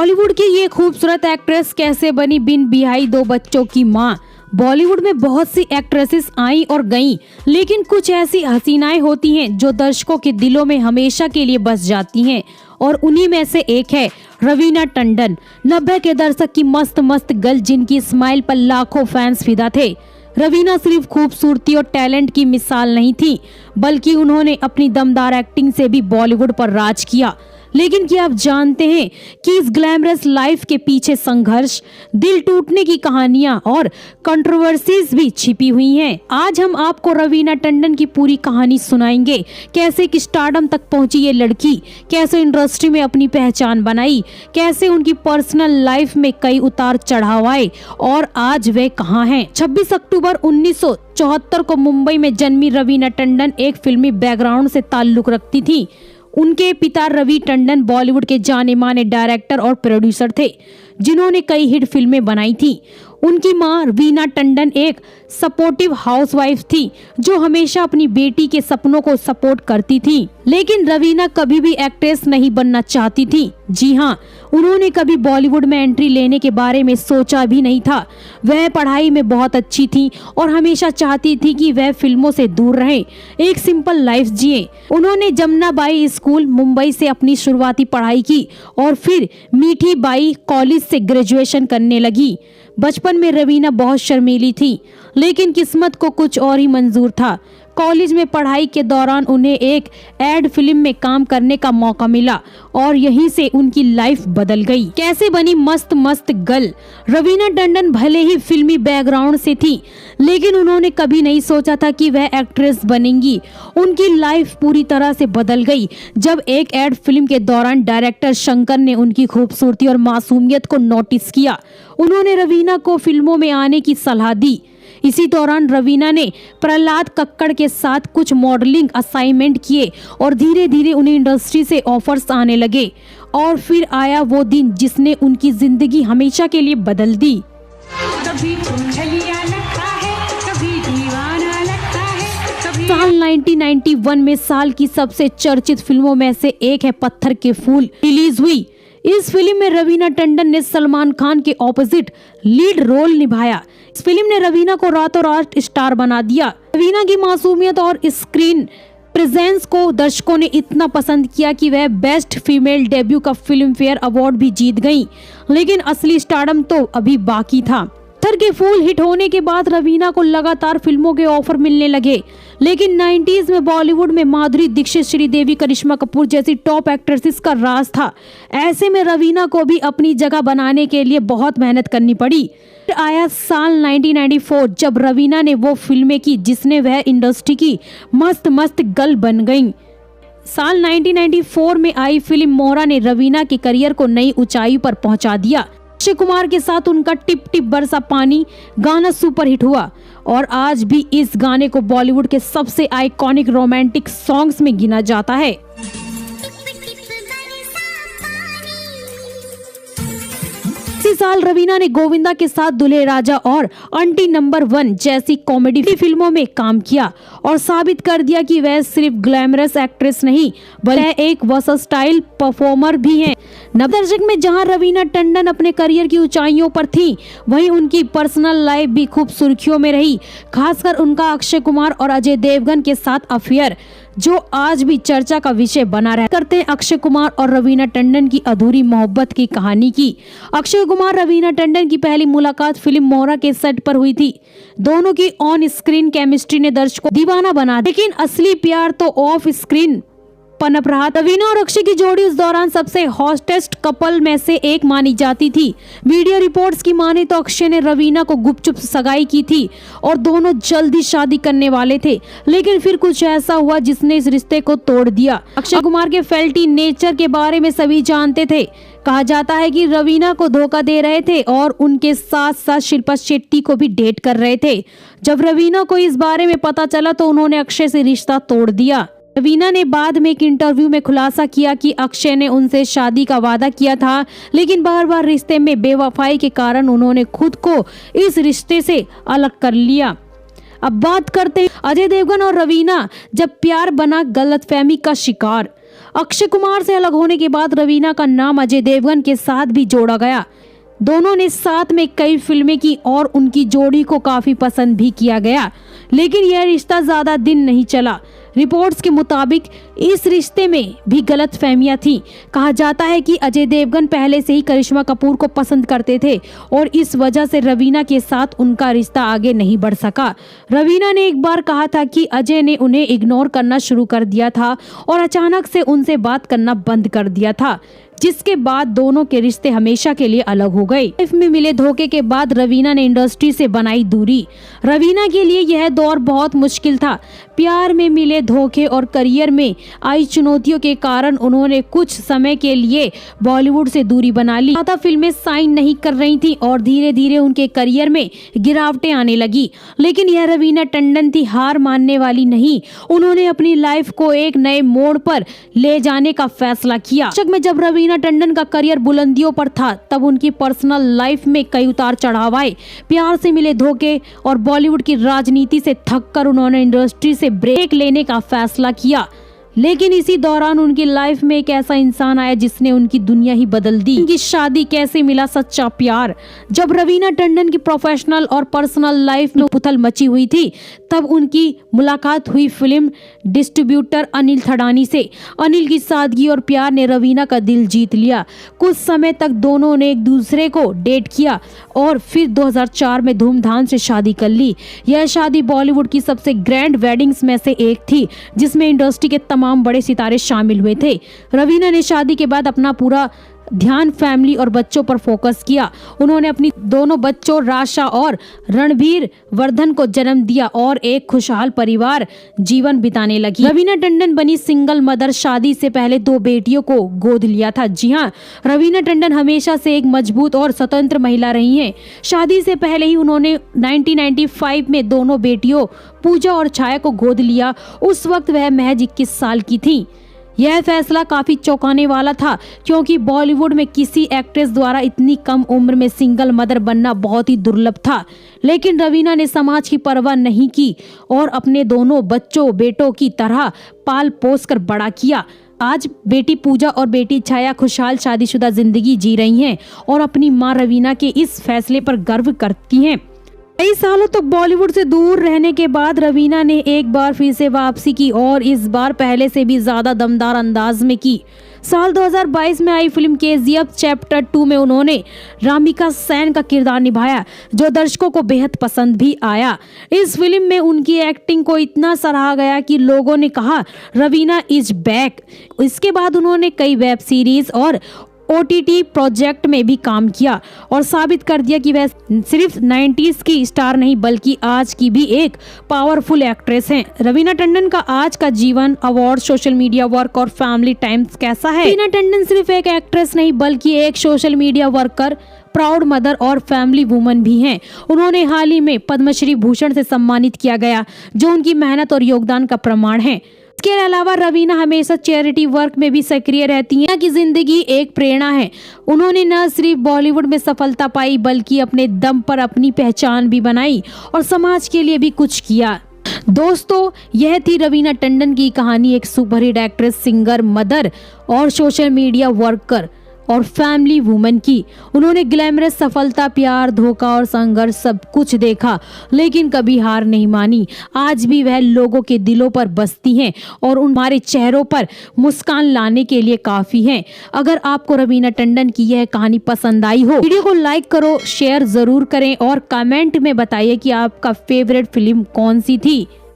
बॉलीवुड की ये खूबसूरत एक्ट्रेस कैसे बनी बिन बिहाई 2 बच्चों की मां। बॉलीवुड में बहुत सी एक्ट्रेसेस आई और गईं, लेकिन कुछ ऐसी हसीनाएं होती हैं जो दर्शकों के दिलों में हमेशा के लिए बस जाती हैं, और उन्हीं में से एक है रवीना टंडन। 90 के दशक की मस्त मस्त गर्ल जिनकी स्माइल पर लाखों फैंस फिदा थे। रवीना सिर्फ खूबसूरती और टैलेंट की मिसाल नहीं थी, बल्कि उन्होंने अपनी दमदार एक्टिंग से भी बॉलीवुड पर राज किया। लेकिन क्या आप जानते हैं कि इस ग्लैमरस लाइफ के पीछे संघर्ष, दिल टूटने की कहानियां और कंट्रोवर्सीज भी छिपी हुई हैं। आज हम आपको रवीना टंडन की पूरी कहानी सुनाएंगे। कैसे कि स्टारडम तक पहुंची ये लड़की, कैसे इंडस्ट्री में अपनी पहचान बनाई, कैसे उनकी पर्सनल लाइफ में कई उतार चढ़ाव आए और आज वे कहां हैं। 26 अक्टूबर 1974 को मुंबई में जन्मी रवीना टंडन एक फिल्मी बैकग्राउंड से ताल्लुक रखती थी। उनके पिता रवि टंडन बॉलीवुड के जाने माने डायरेक्टर और प्रोड्यूसर थे, जिन्होंने कई हिट फिल्में बनाई थी। उनकी मां वीना टंडन एक सपोर्टिव हाउसवाइफ थी, जो हमेशा अपनी बेटी के सपनों को सपोर्ट करती थी। लेकिन रवीना कभी भी एक्ट्रेस नहीं बनना चाहती थी। जी हाँ, उन्होंने कभी बॉलीवुड में एंट्री लेने के बारे में सोचा भी नहीं था। वह पढ़ाई में बहुत अच्छी थी और हमेशा चाहती थी कि वह फिल्मों से दूर रहे, एक सिंपल लाइफ जिए। उन्होंने जमुनाबाई स्कूल मुंबई से अपनी शुरुआती पढ़ाई की और फिर मीठी बाई कॉलेज से ग्रेजुएशन करने लगी। बचपन में रवीना बहुत शर्मीली थी, लेकिन किस्मत को कुछ और ही मंजूर था। कॉलेज में पढ़ाई के दौरान उन्हें एक एड फिल्म में काम करने का मौका मिला और यहीं से उनकी लाइफ बदल गई। कैसे बनी मस्त मस्त गर्ल। रवीना टंडन भले ही फिल्मी बैकग्राउंड से थी, लेकिन उन्होंने कभी नहीं सोचा था कि वह एक्ट्रेस बनेंगी। उनकी लाइफ पूरी तरह से बदल गई जब एक एड फिल्म के दौरान डायरेक्टर शंकर ने उनकी खूबसूरती और मासूमियत को नोटिस किया। उन्होंने रवीना को फिल्मों में आने की सलाह दी। इसी दौरान रवीना ने प्रहलाद कक्कड़ के साथ कुछ मॉडलिंग असाइनमेंट किए और धीरे धीरे उन्हें इंडस्ट्री से ऑफर्स आने लगे। और फिर आया वो दिन जिसने उनकी जिंदगी हमेशा के लिए बदल दी। कभी छलिया लगता है, कभी दीवाना लगता है, साल 1991 में साल की सबसे चर्चित फिल्मों में से एक है पत्थर के फूल रिलीज हुई। इस फिल्म में रवीना टंडन ने सलमान खान के ऑपोजिट लीड रोल निभाया। इस फिल्म ने रवीना को रातों रात स्टार बना दिया। रवीना की मासूमियत और स्क्रीन प्रेजेंस को दर्शकों ने इतना पसंद किया कि वह बेस्ट फीमेल डेब्यू का फिल्म फेयर अवार्ड भी जीत गईं। लेकिन असली स्टारडम तो अभी बाकी था। पत्थर के फूल हिट होने के बाद रवीना को लगातार फिल्मों के ऑफर मिलने लगे, लेकिन 90s में बॉलीवुड में माधुरी दीक्षित, श्रीदेवी, करिश्मा कपूर जैसी टॉप एक्ट्रेसेस का राज था। ऐसे में रवीना को भी अपनी जगह बनाने के लिए बहुत मेहनत करनी पड़ी। फिर आया साल 1994 जब रवीना ने वो फिल्में की जिसने वह इंडस्ट्री की मस्त मस्त गर्ल बन गई। साल 1994 में आई फिल्म मोहरा ने रवीना के करियर को नई ऊंचाई पर पहुंचा दिया। अक्षय कुमार के साथ उनका टिप टिप बरसा पानी गाना सुपरहिट हुआ और आज भी इस गाने को बॉलीवुड के सबसे आइकॉनिक रोमांटिक सॉन्ग्स में गिना जाता है। इसी साल रवीना ने गोविंदा के साथ दुल्हे राजा और आंटी नंबर 1 जैसी कॉमेडी फिल्मों में काम किया और साबित कर दिया कि वह सिर्फ ग्लैमरस एक्ट्रेस नहीं बल्कि एक वर्सटाइल परफॉर्मर भी हैं। 90 दशक में जहां रवीना टंडन अपने करियर की ऊंचाइयों पर थी, वहीं उनकी पर्सनल लाइफ भी खूब सुर्खियों में रही। खासकर उनका अक्षय कुमार और अजय देवगन के साथ अफेयर, जो आज भी चर्चा का विषय बना रहा करते हैं अक्षय कुमार और रवीना टंडन की अधूरी मोहब्बत की कहानी की। अक्षय कुमार रवीना टंडन की पहली मुलाकात फिल्म मोहरा के सेट पर हुई थी। दोनों की ऑन स्क्रीन केमिस्ट्री ने दर्शकों को दीवाना बना दिया, लेकिन असली प्यार तो ऑफ स्क्रीन पनप रहा। रवीना और अक्षय की जोड़ी उस दौरान सबसे हॉटेस्ट कपल में से एक मानी जाती थी। मीडिया रिपोर्ट्स की माने तो अक्षय ने रवीना को गुपचुप सगाई की थी और दोनों जल्दी शादी करने वाले थे, लेकिन फिर कुछ ऐसा हुआ जिसने इस रिश्ते को तोड़ दिया। अक्षय कुमार के फेल्टी नेचर के बारे में सभी जानते थे। कहा जाता है कि रवीना को धोखा दे रहे थे और उनके साथ साथ शिल्पा शेट्टी को भी डेट कर रहे थे। जब रवीना को इस बारे में पता चला तो उन्होंने अक्षय से रिश्ता तोड़ दिया। रवीना ने बाद में एक इंटरव्यू में खुलासा किया कि अक्षय ने उनसे शादी का वादा किया था, लेकिन बार बार रिश्ते में बेवफाई के कारण उन्होंने खुद को इस रिश्ते से अलग कर लिया। अब बात करते हैं अजय देवगन और रवीना जब प्यार बना गलतफहमी का शिकार। अक्षय कुमार से अलग होने के बाद रवीना का नाम अजय देवगन के साथ भी जोड़ा गया। दोनों ने साथ में कई फिल्में की और उनकी जोड़ी को काफी पसंद भी किया गया, लेकिन यह रिश्ता ज्यादा दिन नहीं चला। रिपोर्ट्स के मुताबिक इस रिश्ते में भी गलतफहमियां थीं। कहा जाता है कि अजय देवगन पहले से ही करिश्मा कपूर को पसंद करते थे और इस वजह से रवीना के साथ उनका रिश्ता आगे नहीं बढ़ सका। रवीना ने एक बार कहा था कि अजय ने उन्हें इग्नोर करना शुरू कर दिया था और अचानक से उनसे बात करना बंद कर दिया था, जिसके बाद दोनों के रिश्ते हमेशा के लिए अलग हो गए। लाइफ में मिले धोखे के बाद रवीना ने इंडस्ट्री से बनाई दूरी। रवीना के लिए यह दौर बहुत मुश्किल था। प्यार में मिले धोखे और करियर में आई चुनौतियों के कारण उन्होंने कुछ समय के लिए बॉलीवुड से दूरी बना ली। ज्यादा फिल्में साइन नहीं कर रही थी और धीरे धीरे उनके करियर में गिरावटें आने लगी, लेकिन यह रवीना टंडन थी, हार मानने वाली नहीं। उन्होंने अपनी लाइफ को एक नए मोड़ पर ले जाने का फैसला किया। में जब रवीना टंडन का करियर बुलंदियों पर था, तब उनकी पर्सनल लाइफ में कई उतार चढ़ाव आए। प्यार से मिले धोखे और बॉलीवुड की राजनीति से थककर उन्होंने इंडस्ट्री से ब्रेक लेने का फैसला किया, लेकिन इसी दौरान उनकी लाइफ में एक ऐसा इंसान आया जिसने उनकी दुनिया ही बदल दी। उनकी शादी कैसे मिला सच्चा प्यार। जब रवीना टंडन की प्रोफेशनल और पर्सनल लाइफ में उथल मची हुई थी, तब उनकी मुलाकात हुई फिल्म डिस्ट्रीब्यूटर अनिल थडानी से। अनिल की सादगी और प्यार ने रवीना का दिल जीत लिया। कुछ समय तक दोनों ने एक दूसरे को डेट किया और फिर 2004 में धूमधाम से शादी कर ली। यह शादी बॉलीवुड की सबसे ग्रैंड वेडिंग्स में से एक थी, जिसमें इंडस्ट्री के तमाम बड़े सितारे शामिल हुए थे। रवीना ने शादी के बाद अपना पूरा ध्यान फैमिली और बच्चों पर फोकस किया। उन्होंने अपनी दोनों बच्चों राशा और रणबीर वर्धन को जन्म दिया और एक खुशहाल परिवार जीवन बिताने लगी। रवीना टंडन बनी सिंगल मदर। शादी से पहले 2 बेटियों को गोद लिया था। जी हाँ, रवीना टंडन हमेशा से एक मजबूत और स्वतंत्र महिला रही हैं। शादी से पहले ही उन्होंने 1995 में दोनों बेटियों पूजा और छाया को गोद लिया। उस वक्त वह महज 21 साल की थी। यह फैसला काफी चौंकाने वाला था, क्योंकि बॉलीवुड में किसी एक्ट्रेस द्वारा इतनी कम उम्र में सिंगल मदर बनना बहुत ही दुर्लभ था। लेकिन रवीना ने समाज की परवाह नहीं की और अपने दोनों बेटों की तरह पाल पोस कर बड़ा किया। आज बेटी पूजा और बेटी छाया खुशहाल शादीशुदा जिंदगी जी रही हैं और अपनी मां रवीना के इस फैसले पर गर्व करती हैं। कई सालों तक बॉलीवुड से दूर रहने के बाद रवीना ने एक बार फिर से वापसी की और इस बार पहले से भी ज्यादा दमदार अंदाज में की। साल 2022 में आई फिल्म KGF चैप्टर 2 में उन्होंने रामिका सेन का किरदार निभाया, जो दर्शकों को बेहद पसंद भी आया। इस फिल्म में उनकी एक्टिंग को इतना सराहा गया कि लोगों ने कहा रवीना इज बैक। इसके बाद उन्होंने कई वेब सीरीज और OTT प्रोजेक्ट में भी काम किया और साबित कर दिया कि वह सिर्फ 90s की स्टार नहीं बल्कि आज की भी एक पावरफुल एक्ट्रेस हैं। रवीना टंडन का आज का जीवन, अवार्ड, सोशल मीडिया वर्क और फैमिली टाइम्स कैसा है? रवीना टंडन सिर्फ एक एक्ट्रेस नहीं बल्कि एक social media worker, proud mother और फैमिली वुमन भी हैं। उन्होंने हाल ही में पद्मश्री भूषण से सम्मानित किया गया, जो उनकी मेहनत और योगदान का प्रमाण है। इसके अलावा रवीना हमेशा चैरिटी वर्क में भी सक्रिय रहती हैं, कि जिंदगी एक प्रेरणा है। उन्होंने न सिर्फ बॉलीवुड में सफलता पाई बल्कि अपने दम पर अपनी पहचान भी बनाई और समाज के लिए भी कुछ किया। दोस्तों, यह थी रवीना टंडन की कहानी, एक सुपरहिट एक्ट्रेस, सिंगर, मदर और सोशल मीडिया वर्कर और फैमिली वुमन की। उन्होंने ग्लैमरस सफलता, प्यार, धोखा और संघर्ष सब कुछ देखा, लेकिन कभी हार नहीं मानी। आज भी वह लोगों के दिलों पर बसती हैं और हमारे चेहरों पर मुस्कान लाने के लिए काफी हैं। अगर आपको रवीना टंडन की यह कहानी पसंद आई हो, वीडियो को लाइक करो, शेयर जरूर करें और कमेंट में बताइए कि आपका फेवरेट फिल्म कौन सी थी।